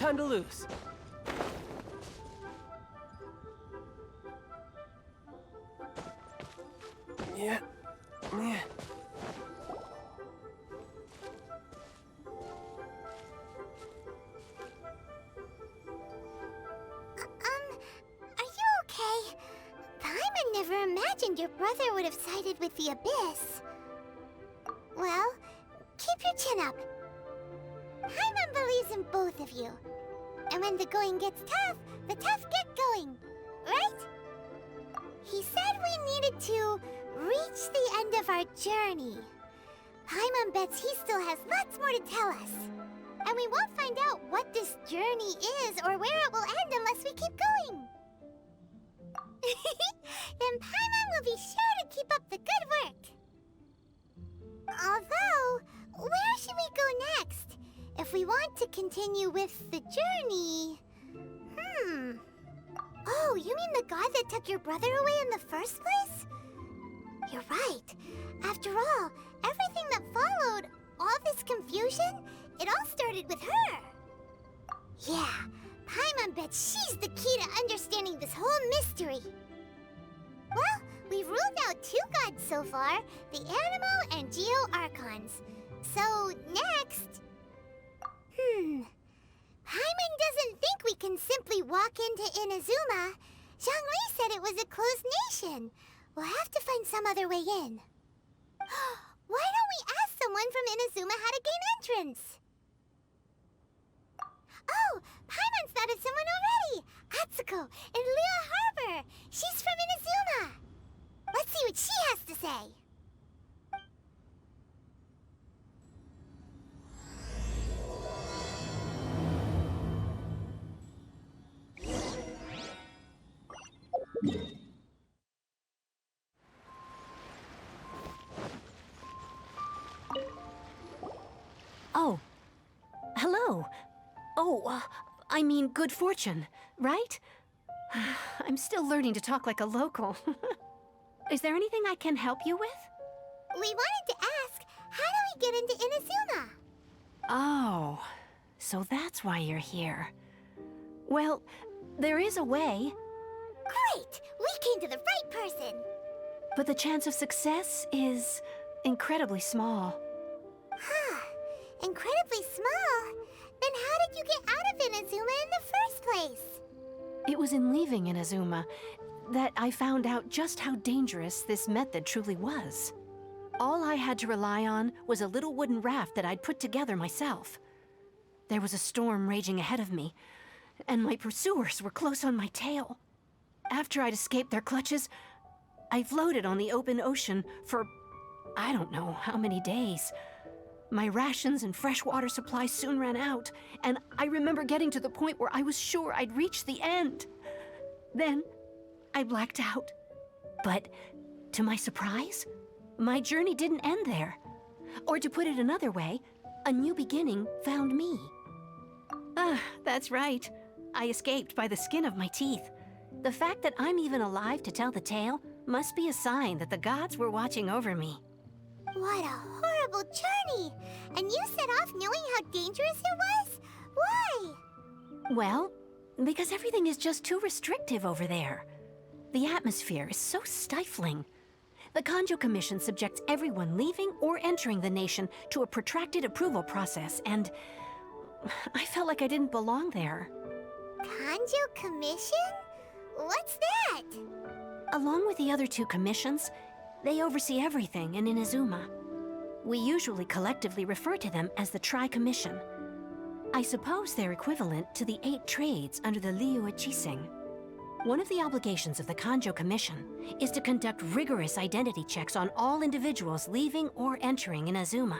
time to lose. Yeah. Are you okay? Paimon never imagined your brother would have sided with the Abyss. Well, keep your chin up. Paimon believes in both of you. And when the going gets tough, the tough get going. Right? He said we needed to reach the end of our journey. Paimon bets he still has lots more to tell us. And we won't find out what this journey is or where it will end unless we keep going. Then Paimon will be sure to keep up the good work. Although, where should we go next? If we want to continue with the journey... Oh, you mean the god that took your brother away in the first place? You're right. After all, everything that followed, all this confusion, it all started with her. Yeah, Paimon bets she's the key to understanding this whole mystery. Well, we've ruled out 2 gods so far, the Animo and Geo Archons. So, next... Paimon doesn't think we can simply walk into Inazuma. Zhongli said it was a closed nation. We'll have to find some other way in. Why don't we ask someone from Inazuma how to gain entrance? Oh, Paimon's thought of someone already! Atsuko, in Liyue Harbor! She's from Inazuma! Let's see what she has to say. Oh. Hello. Oh, I mean good fortune, right? I'm still learning to talk like a local. Is there anything I can help you with? We wanted to ask, how do we get into Inazuma? Oh, so that's why you're here. Well, there is a way. Great! We came to the right person! But the chance of success is incredibly small. Huh. Incredibly small? Then how did you get out of Inazuma in the first place? It was in leaving Inazuma that I found out just how dangerous this method truly was. All I had to rely on was a little wooden raft that I'd put together myself. There was a storm raging ahead of me, and my pursuers were close on my tail. After I'd escaped their clutches, I floated on the open ocean for I don't know how many days. My rations and freshwater supplies soon ran out, and I remember getting to the point where I was sure I'd reached the end. Then, I blacked out. But, to my surprise, my journey didn't end there. Or to put it another way, a new beginning found me. That's right. I escaped by the skin of my teeth. The fact that I'm even alive to tell the tale must be a sign that the gods were watching over me. What a horrible journey! And you set off knowing how dangerous it was? Why? Well, because everything is just too restrictive over there. The atmosphere is so stifling. The Kanjo Commission subjects everyone leaving or entering the nation to a protracted approval process, and I felt like I didn't belong there. Kanjo Commission? What's that? Along with the other 2 commissions, they oversee everything in Inazuma. We usually collectively refer to them as the Tri-Commission. I suppose they're equivalent to the 8 trades under the Liyue Chising. One of the obligations of the Kanjo Commission is to conduct rigorous identity checks on all individuals leaving or entering Inazuma.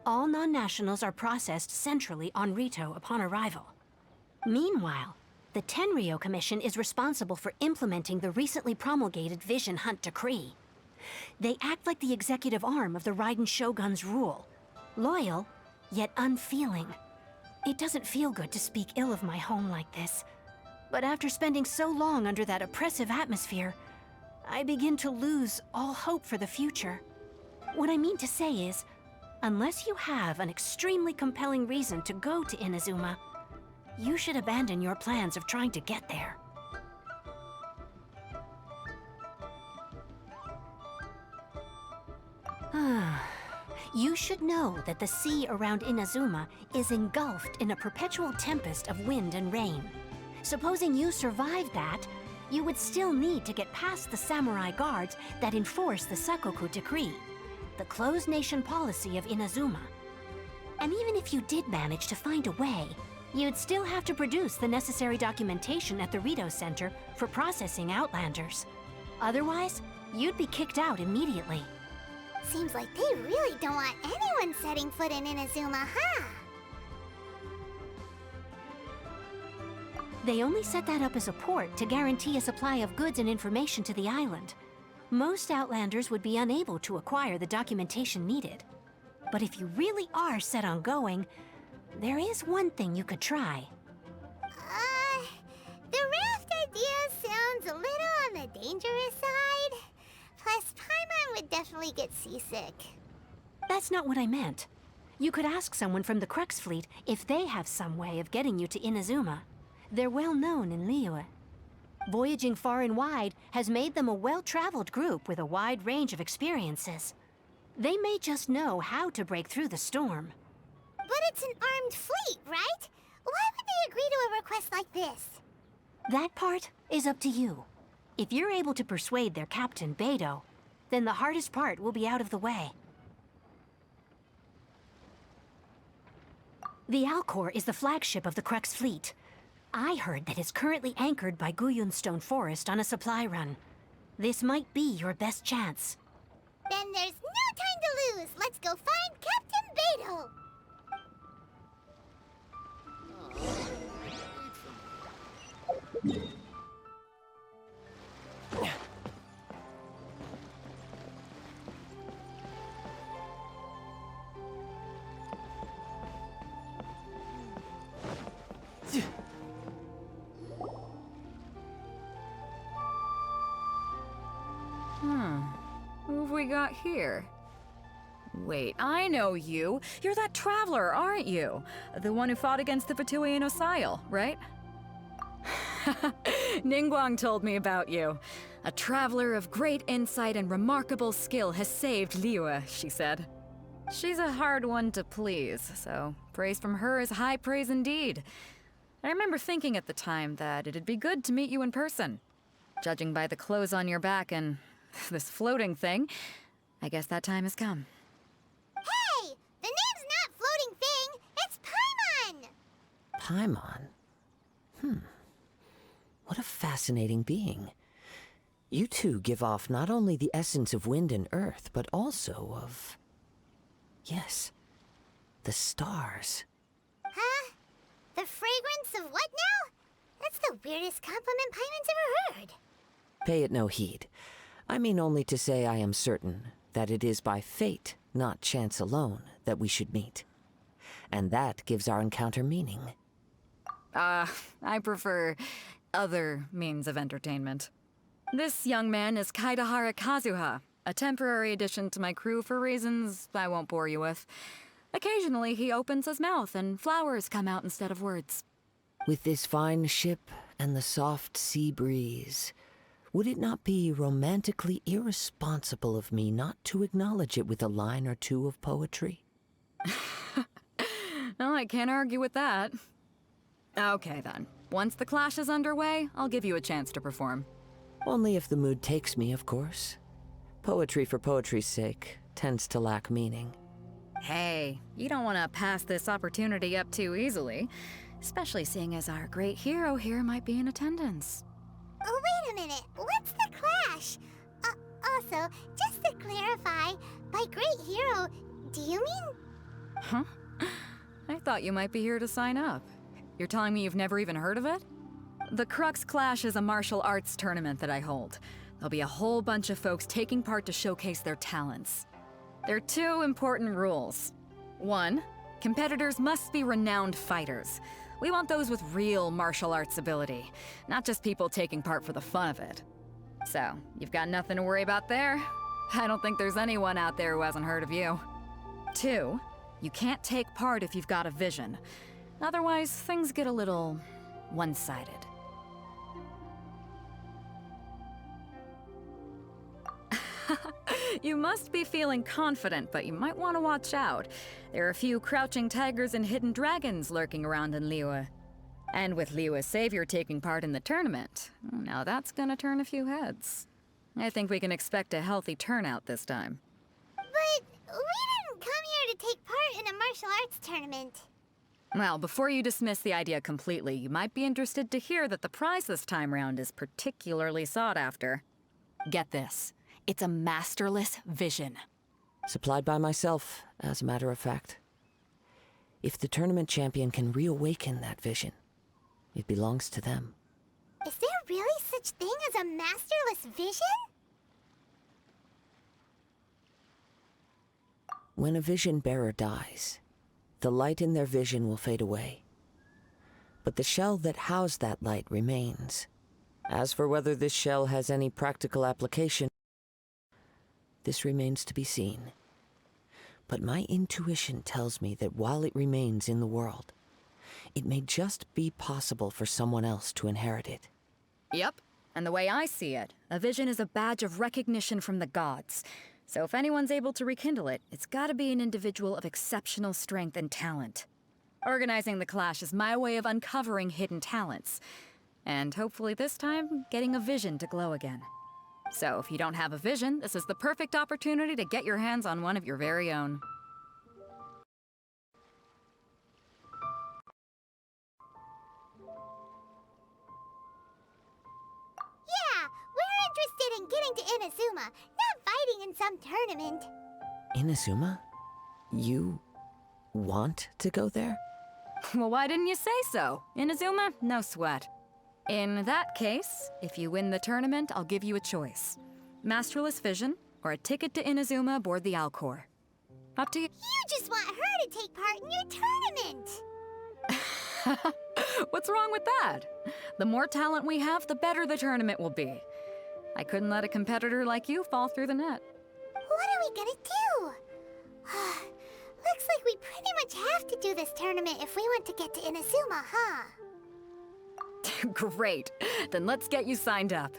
All non-nationals are processed centrally on Rito upon arrival. Meanwhile, the Tenryo Commission is responsible for implementing the recently promulgated Vision Hunt Decree. They act like the executive arm of the Raiden Shogun's rule. Loyal, yet unfeeling. It doesn't feel good to speak ill of my home like this. But after spending so long under that oppressive atmosphere, I begin to lose all hope for the future. What I mean to say is, unless you have an extremely compelling reason to go to Inazuma, you should abandon your plans of trying to get there. You should know that the sea around Inazuma is engulfed in a perpetual tempest of wind and rain. Supposing you survived that, you would still need to get past the samurai guards that enforce the Sakoku Decree, the closed nation policy of Inazuma. And even if you did manage to find a way, you'd still have to produce the necessary documentation at the Rito Center for processing Outlanders. Otherwise, you'd be kicked out immediately. Seems like they really don't want anyone setting foot in Inazuma, huh? They only set that up as a port to guarantee a supply of goods and information to the island. Most Outlanders would be unable to acquire the documentation needed. But if you really are set on going, there is one thing you could try. The raft idea sounds a little on the dangerous side. Plus, Paimon would definitely get seasick. That's not what I meant. You could ask someone from the Crux fleet if they have some way of getting you to Inazuma. They're well known in Liyue. Voyaging far and wide has made them a well-traveled group with a wide range of experiences. They may just know how to break through the storm. But it's an armed fleet, right? Why would they agree to a request like this? That part is up to you. If you're able to persuade their captain, Beidou, then the hardest part will be out of the way. The Alcor is the flagship of the Crux fleet. I heard that it's currently anchored by Guyunstone Forest on a supply run. This might be your best chance. Then there's no time to lose. Let's go find Captain Beidou. Who have we got here? Wait, I know you. You're that traveler, aren't you? The one who fought against the Fatui and Osile, right? Ningguang told me about you. A traveler of great insight and remarkable skill has saved Liyue, she said. She's a hard one to please, so praise from her is high praise indeed. I remember thinking at the time that it'd be good to meet you in person. Judging by the clothes on your back and this floating thing, I guess that time has come. Hey! The name's not Floating Thing! It's Paimon! Paimon? What a fascinating being. You two give off not only the essence of wind and earth, but also of... yes, the stars. Huh? The fragrance of what now? That's the weirdest compliment Paimon's ever heard. Pay it no heed. I mean only to say I am certain that it is by fate, not chance alone, that we should meet. And that gives our encounter meaning. I prefer other means of entertainment. This young man is Kaidahara Kazuha, a temporary addition to my crew for reasons I won't bore you with. Occasionally he opens his mouth and flowers come out instead of words. With this fine ship and the soft sea breeze, would it not be romantically irresponsible of me not to acknowledge it with a line or two of poetry? Well, I can't argue with that. Okay then. Once the clash is underway, I'll give you a chance to perform. Only if the mood takes me, of course. Poetry for poetry's sake tends to lack meaning. Hey, you don't want to pass this opportunity up too easily, especially seeing as our great hero here might be in attendance. Oh, wait a minute. What's the clash? Also, just to clarify, by great hero, do you mean... Huh? I thought you might be here to sign up. You're telling me you've never even heard of it? The Crux Clash is a martial arts tournament that I hold. There'll be a whole bunch of folks taking part to showcase their talents. There are two important rules. One, competitors must be renowned fighters. We want those with real martial arts ability, not just people taking part for the fun of it. So, you've got nothing to worry about there. I don't think there's anyone out there who hasn't heard of you. Two, you can't take part if you've got a vision. Otherwise, things get a little one-sided. You must be feeling confident, but you might want to watch out. There are a few crouching tigers and hidden dragons lurking around in Liyue. And with Liyue's savior taking part in the tournament, now that's gonna turn a few heads. I think we can expect a healthy turnout this time. But we didn't come here to take part in a martial arts tournament. Well, before you dismiss the idea completely, you might be interested to hear that the prize this time round is particularly sought after. Get this. It's a masterless vision. Supplied by myself, as a matter of fact. If the tournament champion can reawaken that vision, it belongs to them. Is there really such thing as a masterless vision? When a vision bearer dies, the light in their vision will fade away. But the shell that housed that light remains. As for whether this shell has any practical application, this remains to be seen. But my intuition tells me that while it remains in the world, it may just be possible for someone else to inherit it. Yep. And the way I see it, a vision is a badge of recognition from the gods. So if anyone's able to rekindle it, it's gotta be an individual of exceptional strength and talent. Organizing the clash is my way of uncovering hidden talents. And hopefully this time, getting a vision to glow again. So if you don't have a vision, this is the perfect opportunity to get your hands on one of your very own. Yeah, we're interested in getting to Inazuma, not fighting in some tournament. Inazuma? You want to go there? Well, why didn't you say so? Inazuma? No sweat. In that case, if you win the tournament, I'll give you a choice. Masterless Vision, or a ticket to Inazuma aboard the Alcor. Up to you. You just want her to take part in your tournament. What's wrong with that? The more talent we have, the better the tournament will be. I couldn't let a competitor like you fall through the net. What are we gonna do? Looks like we pretty much have to do this tournament if we want to get to Inazuma, huh? Great. Then let's get you signed up.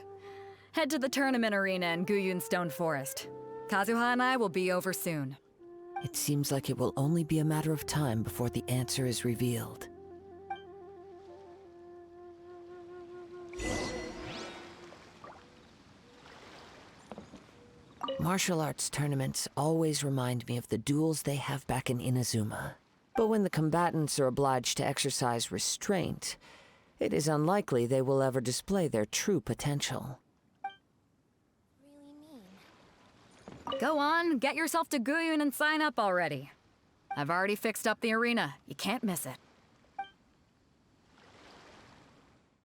Head to the tournament arena in Guyun Stone Forest. Kazuha and I will be over soon. It seems like it will only be a matter of time before the answer is revealed. Martial arts tournaments always remind me of the duels they have back in Inazuma. But when the combatants are obliged to exercise restraint, it is unlikely they will ever display their true potential. Go on, get yourself to Guyun and sign up already. I've already fixed up the arena. You can't miss it.